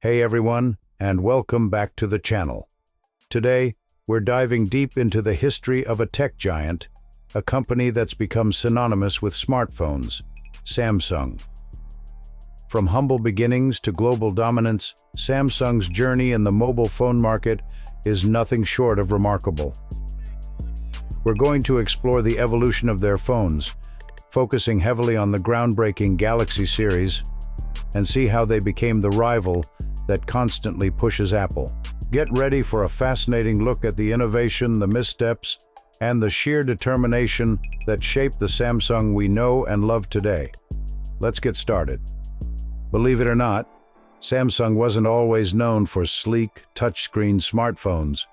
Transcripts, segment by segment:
Hey everyone, and welcome back to the channel. Today, we're diving deep into the history of a tech giant, a company that's become synonymous with smartphones, Samsung. From humble beginnings to global dominance, Samsung's journey in the mobile phone market is nothing short of remarkable. We're going to explore the evolution of their phones, focusing heavily on the groundbreaking Galaxy series, and see how they became the rival that constantly pushes Apple. Get ready for a fascinating look at the innovation, the missteps, and the sheer determination that shaped the Samsung we know and love today. Let's get started. Believe it or not, Samsung wasn't always known for sleek, touchscreen smartphones.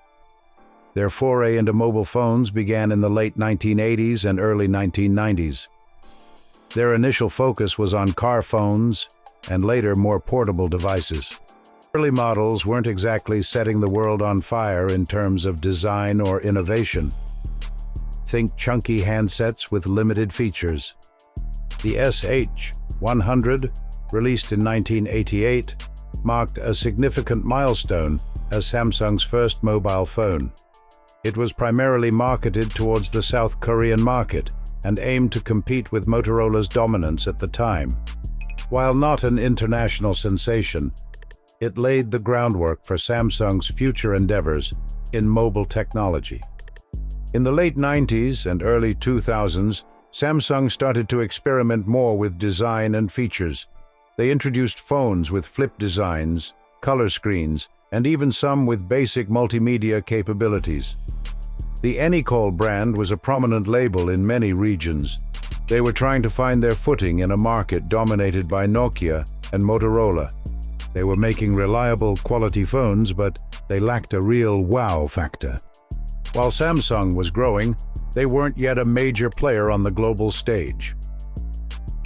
Their foray into mobile phones began in the late 1980s and early 1990s. Their initial focus was on car phones and later more portable devices. Early models weren't exactly setting the world on fire in terms of design or innovation. Think chunky handsets with limited features. The SH-100, released in 1988, marked a significant milestone as Samsung's first mobile phone. It was primarily marketed towards the South Korean market and aimed to compete with Motorola's dominance at the time. While not an international sensation, it laid the groundwork for Samsung's future endeavors in mobile technology. In the late 90s and early 2000s, Samsung started to experiment more with design and features. They introduced phones with flip designs, color screens, and even some with basic multimedia capabilities. The Anycall brand was a prominent label in many regions. They were trying to find their footing in a market dominated by Nokia and Motorola. They were making reliable, quality phones, but they lacked a real wow factor. While Samsung was growing, they weren't yet a major player on the global stage.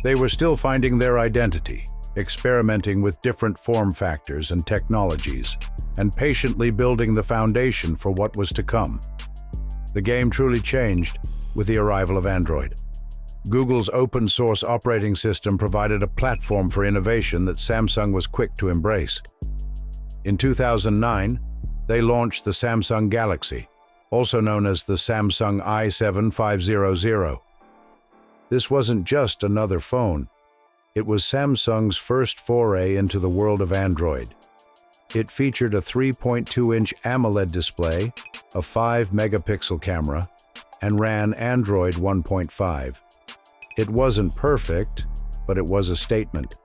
They were still finding their identity, experimenting with different form factors and technologies, and patiently building the foundation for what was to come. The game truly changed with the arrival of Android. Google's open-source operating system provided a platform for innovation that Samsung was quick to embrace. In 2009, they launched the Samsung Galaxy, also known as the Samsung i7-500. This wasn't just another phone. It was Samsung's first foray into the world of Android. It featured a 3.2-inch AMOLED display, a 5-megapixel camera, and ran Android 1.5. It wasn't perfect, but it was a statement.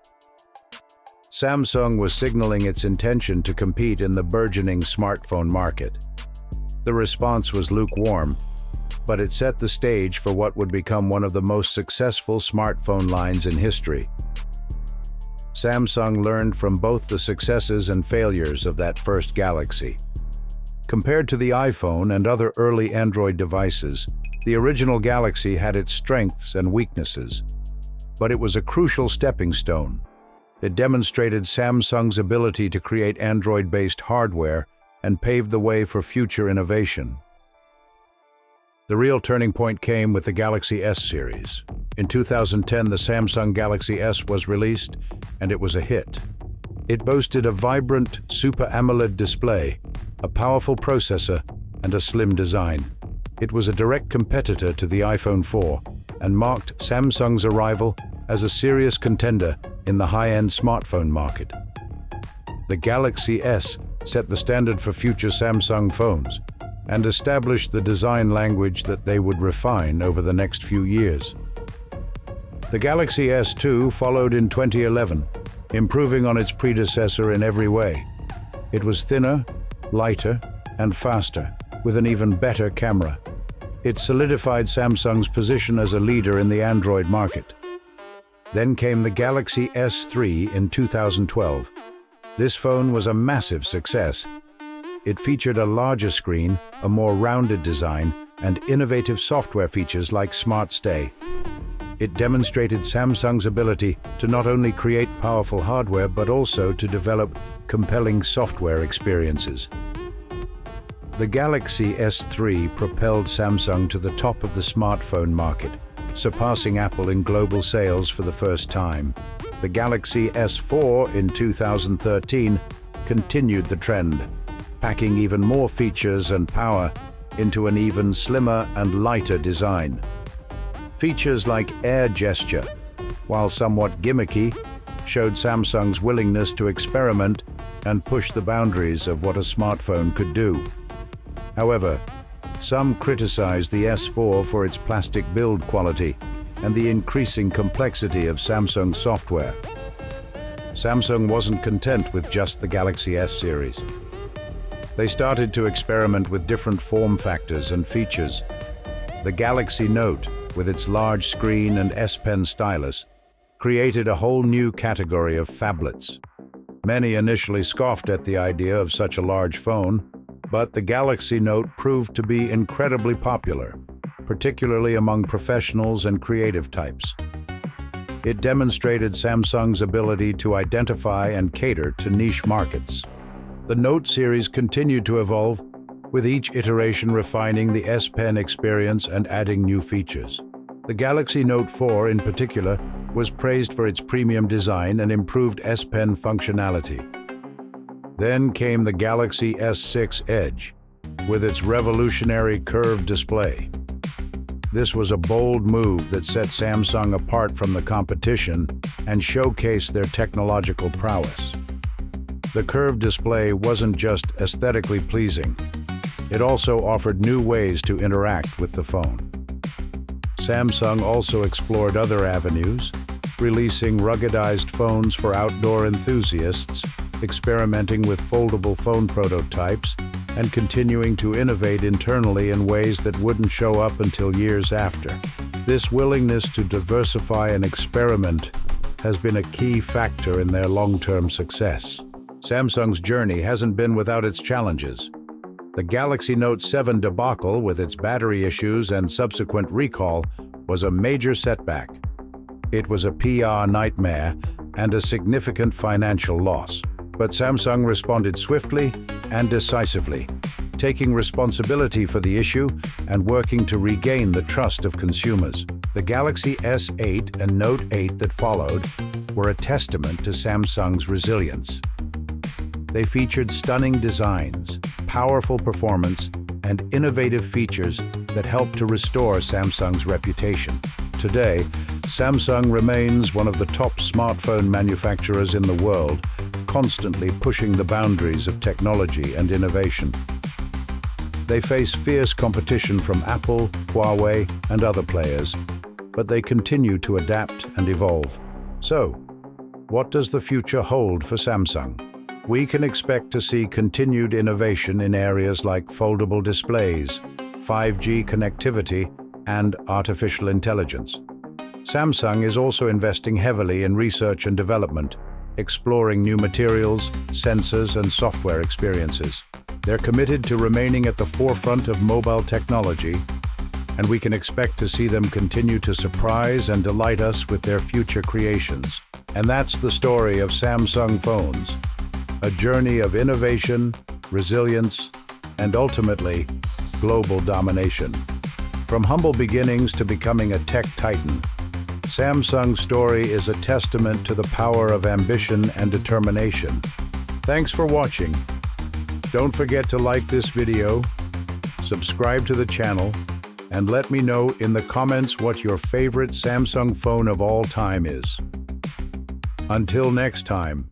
Samsung was signaling its intention to compete in the burgeoning smartphone market. The response was lukewarm, but it set the stage for what would become one of the most successful smartphone lines in history. Samsung learned from both the successes and failures of that first Galaxy. Compared to the iPhone and other early Android devices, the original Galaxy had its strengths and weaknesses, but it was a crucial stepping stone. It demonstrated Samsung's ability to create Android-based hardware and paved the way for future innovation. The real turning point came with the Galaxy S series. In 2010, the Samsung Galaxy S was released, and it was a hit. It boasted a vibrant Super AMOLED display, a powerful processor, and a slim design. It was a direct competitor to the iPhone 4 and marked Samsung's arrival as a serious contender in the high-end smartphone market. The Galaxy S set the standard for future Samsung phones and established the design language that they would refine over the next few years. The Galaxy S2 followed in 2011, improving on its predecessor in every way. It was thinner, lighter, and faster, with an even better camera. It solidified Samsung's position as a leader in the Android market. Then came the Galaxy S3 in 2012. This phone was a massive success. It featured a larger screen, a more rounded design, and innovative software features like Smart Stay. It demonstrated Samsung's ability to not only create powerful hardware but also to develop compelling software experiences. The Galaxy S3 propelled Samsung to the top of the smartphone market, surpassing Apple in global sales for the first time. The Galaxy S4 in 2013 continued the trend, packing even more features and power into an even slimmer and lighter design. Features like Air Gesture, while somewhat gimmicky, showed Samsung's willingness to experiment and push the boundaries of what a smartphone could do. However, some criticized the S4 for its plastic build quality and the increasing complexity of Samsung's software. Samsung wasn't content with just the Galaxy S series. They started to experiment with different form factors and features. The Galaxy Note, with its large screen and S Pen stylus, created a whole new category of phablets. Many initially scoffed at the idea of such a large phone, but the Galaxy Note proved to be incredibly popular, particularly among professionals and creative types. It demonstrated Samsung's ability to identify and cater to niche markets. The Note series continued to evolve, with each iteration refining the S Pen experience and adding new features. The Galaxy Note 4, in particular, was praised for its premium design and improved S Pen functionality. Then came the Galaxy S6 Edge, with its revolutionary curved display. This was a bold move that set Samsung apart from the competition and showcased their technological prowess. The curved display wasn't just aesthetically pleasing, it also offered new ways to interact with the phone. Samsung also explored other avenues, releasing ruggedized phones for outdoor enthusiasts, experimenting with foldable phone prototypes, and continuing to innovate internally in ways that wouldn't show up until years after. This willingness to diversify and experiment has been a key factor in their long-term success. Samsung's journey hasn't been without its challenges. The Galaxy Note 7 debacle, with its battery issues and subsequent recall, was a major setback. It was a PR nightmare and a significant financial loss. But Samsung responded swiftly and decisively, taking responsibility for the issue and working to regain the trust of consumers. The Galaxy S8 and Note 8 that followed were a testament to Samsung's resilience. They featured stunning designs, powerful performance, and innovative features that helped to restore Samsung's reputation. Today, Samsung remains one of the top smartphone manufacturers in the world, constantly pushing the boundaries of technology and innovation. They face fierce competition from Apple, Huawei, and other players, but they continue to adapt and evolve. So, what does the future hold for Samsung? We can expect to see continued innovation in areas like foldable displays, 5G connectivity, and artificial intelligence. Samsung is also investing heavily in research and development, exploring new materials, sensors, and software experiences. They're committed to remaining at the forefront of mobile technology, and we can expect to see them continue to surprise and delight us with their future creations. And that's the story of Samsung phones, a journey of innovation, resilience, and ultimately, global domination. From humble beginnings to becoming a tech titan, Samsung's story is a testament to the power of ambition and determination. Thanks for watching. Don't forget to like this video, subscribe to the channel, and let me know in the comments what your favorite Samsung phone of all time is. Until next time.